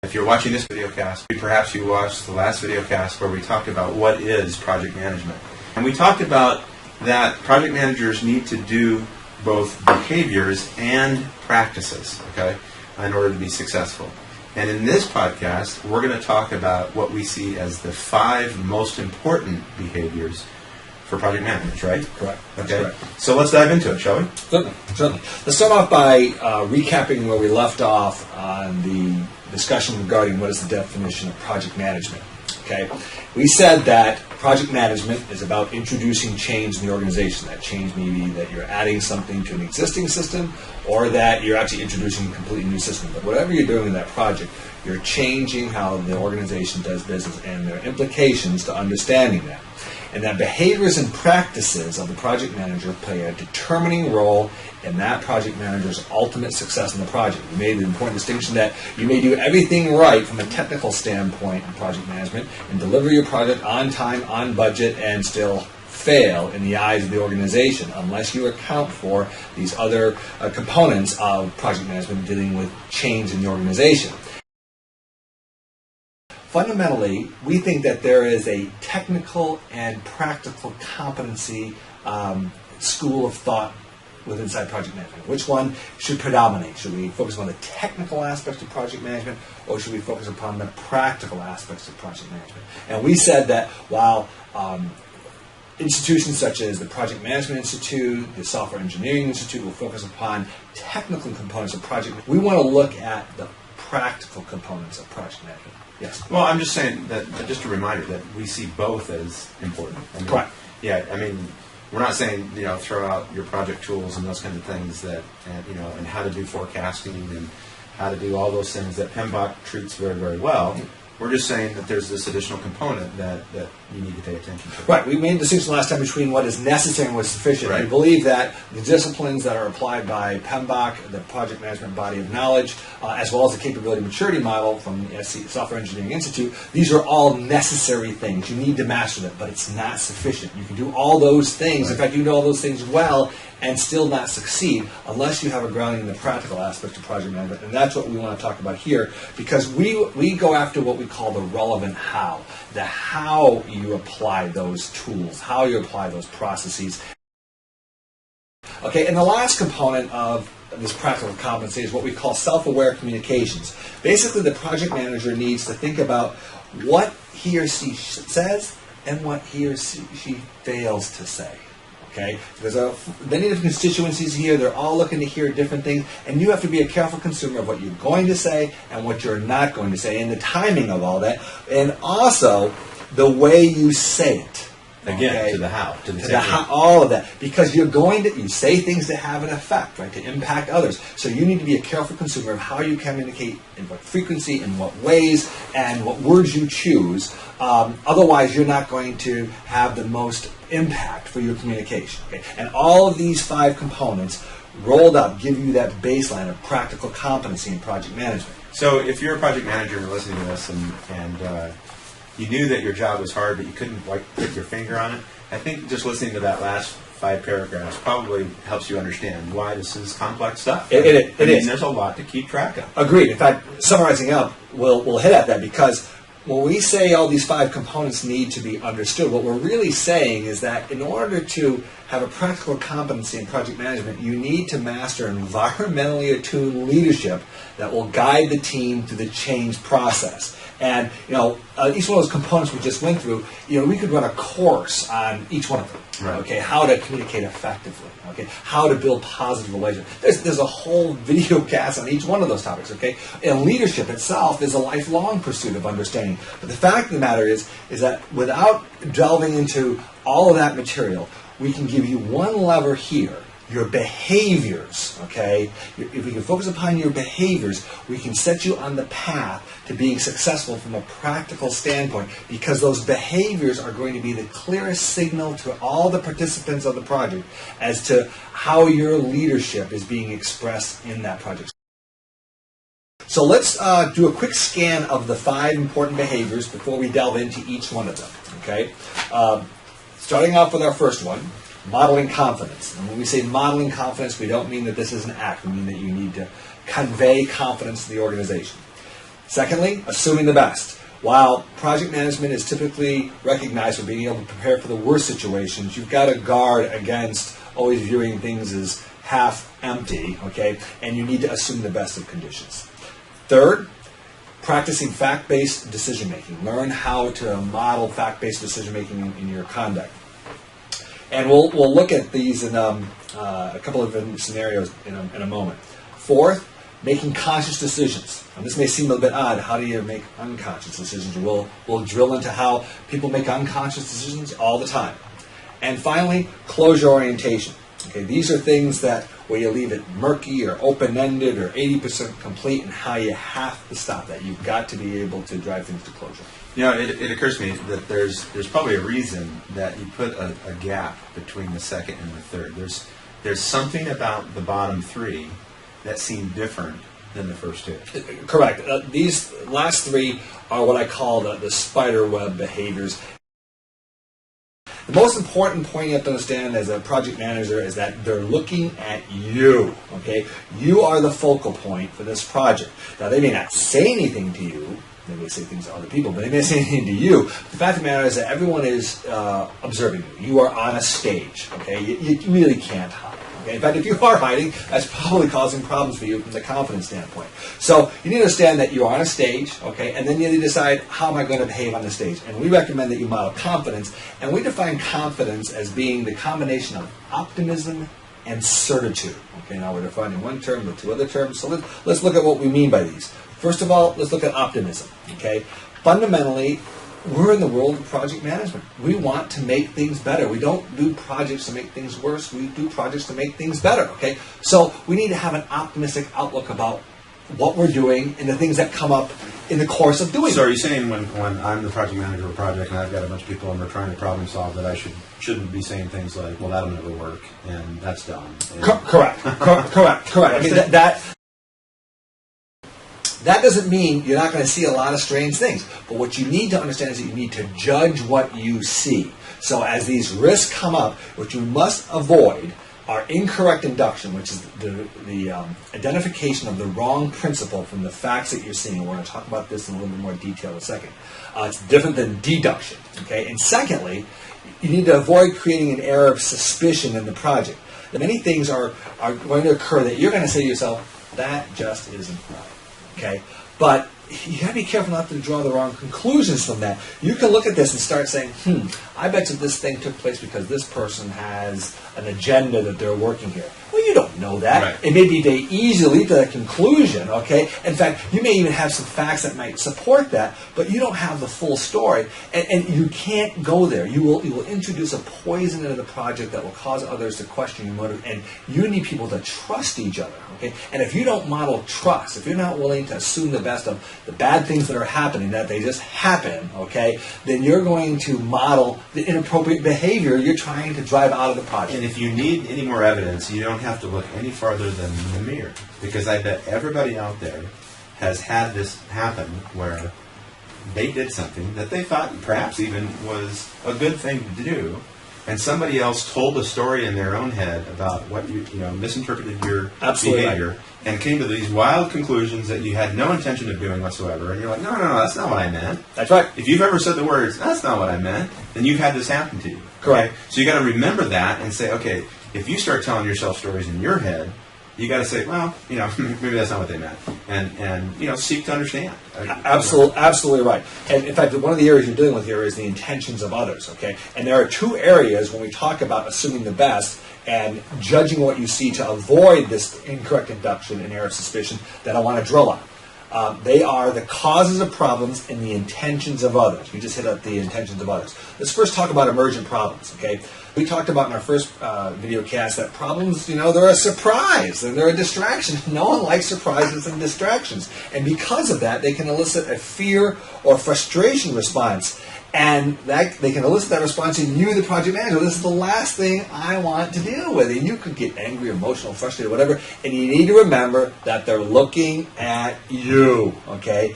If you're watching this videocast, perhaps you watched the last videocast where we talked about what is project management. And we talked about that project managers need to do both behaviors and practices, okay, in order to be successful. And in this podcast, we're going to talk about what we see as the 5 most important behaviors for project managers, right? Correct. Okay. Correct. So let's dive into it, shall we? Certainly. Let's start off by recapping where we left off on the discussion regarding what is the definition of project management. Okay. We said that project management is about introducing change in the organization. That change may be that you're adding something to an existing system or that you're actually introducing a completely new system. But whatever you're doing in that project, you're changing how the organization does business and there are implications to understanding that. And that behaviors and practices of the project manager play a determining role in that project manager's ultimate success in the project. We made the important distinction that you may do everything right from a technical standpoint in project management and deliver your project on time, on budget, and still fail in the eyes of the organization unless you account for these other components of project management dealing with change in the organization. Fundamentally, we think that there is a technical and practical competency school of thought within project management. Which one should predominate? Should we focus on the technical aspects of project management, or should we focus upon the practical aspects of project management? And we said that while institutions such as the Project Management Institute, the Software Engineering Institute will focus upon technical components of project, we want to look at the practical components of project management. Yes. Well, I'm just saying that, just a reminder that we see both as important. Correct. Yeah, I mean, we're not saying, throw out your project tools and those kinds of things and how to do forecasting and how to do all those things that PMBOK treats very, very well. We're just saying that there's this additional component that you need to pay attention to. Right. We made a distinction last time between what is necessary and what is sufficient. Right. We believe that the disciplines that are applied by PMBOK, the Project Management Body of Knowledge, as well as the Capability Maturity Model from the Software Engineering Institute, these are all necessary things. You need to master them, but it's not sufficient. You can do all those things. Right. In fact, you can do all those things well and still not succeed unless you have a grounding in the practical aspects of project management. And that's what we want to talk about here, because we go after what we call the relevant how, the how you apply those tools, how you apply those processes. Okay, and the last component of this practical competency is what we call self-aware communications. Basically, the project manager needs to think about what he or she says and what he or she fails to say. Okay, there's many different constituencies here. They're all looking to hear different things, and you have to be a careful consumer of what you're going to say and what you're not going to say, and the timing of all that, and also the way you say it. Again, okay? to the how, to the how, all of that, because you say things that have an effect, right, to impact others. So you need to be a careful consumer of how you communicate, in what frequency, in what ways, and what words you choose. Otherwise, you're not going to have the most impact for your communication. Okay? And all of these 5 components rolled up give you that baseline of practical competency in project management. So if you're a project manager and listening to this and you knew that your job was hard, but you couldn't put your finger on it, I think just listening to that last 5 paragraphs probably helps you understand why this is complex stuff. It is. There's a lot to keep track of. Agreed. In fact, summarizing up, we'll hit at that, because when we say all these 5 components need to be understood, what we're really saying is that in order to have a practical competency in project management, you need to master environmentally attuned leadership that will guide the team through the change process. And each one of those components we just went through, we could run a course on each one of them. Right. Okay, how to communicate effectively. Okay, how to build positive relationships. There's a whole video cast on each one of those topics. Okay, and leadership itself is a lifelong pursuit of understanding. But the fact of the matter is that without delving into all of that material, we can give you one lever here. Your behaviors, okay? If we can focus upon your behaviors, we can set you on the path to being successful from a practical standpoint, because those behaviors are going to be the clearest signal to all the participants of the project as to how your leadership is being expressed in that project. So let's do a quick scan of the 5 important behaviors before we delve into each one of them, okay? starting off with our first one, modeling confidence. And when we say modeling confidence, we don't mean that this is an act. We mean that you need to convey confidence to the organization. Secondly, assuming the best. While project management is typically recognized for being able to prepare for the worst situations, you've got to guard against always viewing things as half empty, okay? And you need to assume the best of conditions. Third, practicing fact-based decision-making. Learn how to model fact-based decision-making in your conduct. And we'll look at these in a couple of different scenarios in a moment. Fourth, making conscious decisions. And this may seem a bit odd. How do you make unconscious decisions? We'll drill into how people make unconscious decisions all the time. And finally, closure orientation. Okay, these are things that where you leave it murky or open-ended or 80% complete, and how you have to stop that. You've got to be able to drive things to closure. You know, it occurs to me that there's probably a reason that you put a gap between the second and the third. There's something about the bottom three that seem different than the first two. Correct. These last three are what I call the spider web behaviors. The most important point you have to understand as a project manager is that they're looking at you, okay? You are the focal point for this project. Now, they may not say anything to you. They may say things to other people, but they may say anything to you. The fact of the matter is that everyone is observing you. You are on a stage, okay? You really can't hide. Okay? In fact, if you are hiding, that's probably causing problems for you from the confidence standpoint. So you need to understand that you're on a stage, okay, and then you need to decide, how am I going to behave on the stage? And we recommend that you model confidence, and we define confidence as being the combination of optimism and certitude. Okay, now we're defining one term with two other terms, so let's look at what we mean by these. First of all, let's look at optimism. Okay, fundamentally, we're in the world of project management. We want to make things better. We don't do projects to make things worse. We do projects to make things better. Okay, so we need to have an optimistic outlook about what we're doing and the things that come up in the course of doing. So are you saying when I'm the project manager of a project and I've got a bunch of people and we're trying to problem solve, that I shouldn't be saying things like, well, that'll never work and that's dumb? And Correct. I mean that doesn't mean you're not going to see a lot of strange things. But what you need to understand is that you need to judge what you see. So as these risks come up, what you must avoid are incorrect induction, which is the identification of the wrong principle from the facts that you're seeing. We're going to talk about this in a little bit more detail in a second. It's different than deduction. Okay? And secondly, you need to avoid creating an air of suspicion in the project. Many things are going to occur that you're going to say to yourself, that just isn't right. Okay, but you got to be careful not to draw the wrong conclusions from that. You can look at this and start saying, I bet you this thing took place because this person has an agenda that they're working here. Well, you don't know that. Right. It may be they easily lead to that conclusion, okay? In fact, you may even have some facts that might support that, but you don't have the full story, and you can't go there. You will introduce a poison into the project that will cause others to question your motive, and you need people to trust each other, okay? And if you don't model trust, if you're not willing to assume the best of the bad things that are happening, that they just happen, okay, then you're going to model the inappropriate behavior you're trying to drive out of the project. if you need any more evidence, you don't have to look any farther than the mirror, because I bet everybody out there has had this happen where they did something that they thought perhaps even was a good thing to do, and somebody else told a story in their own head about what you misinterpreted your Absolutely behavior, right. and came to these wild conclusions that you had no intention of doing whatsoever, and you're like, no, that's not what I meant. That's right. If you've ever said the words, that's not what I meant, then you've had this happen to you. Correct. Okay? So you got to remember that and say, okay, if you start telling yourself stories in your head, you got to say, well, maybe that's not what they meant, and seek to understand. Absolutely right. And in fact, one of the areas you're dealing with here is the intentions of others. Okay, and there are two areas when we talk about assuming the best and judging what you see to avoid this incorrect induction and error of suspicion that I want to drill on. They are the causes of problems and the intentions of others. We just hit up the intentions of others. Let's first talk about emergent problems, okay? We talked about in our first video cast that problems, they're a surprise and they're a distraction. No one likes surprises and distractions. And because of that, they can elicit a fear or frustration response. And they can elicit that response in you, the project manager. This is the last thing I want to deal with. And you could get angry, emotional, frustrated, whatever. And you need to remember that they're looking at you, okay?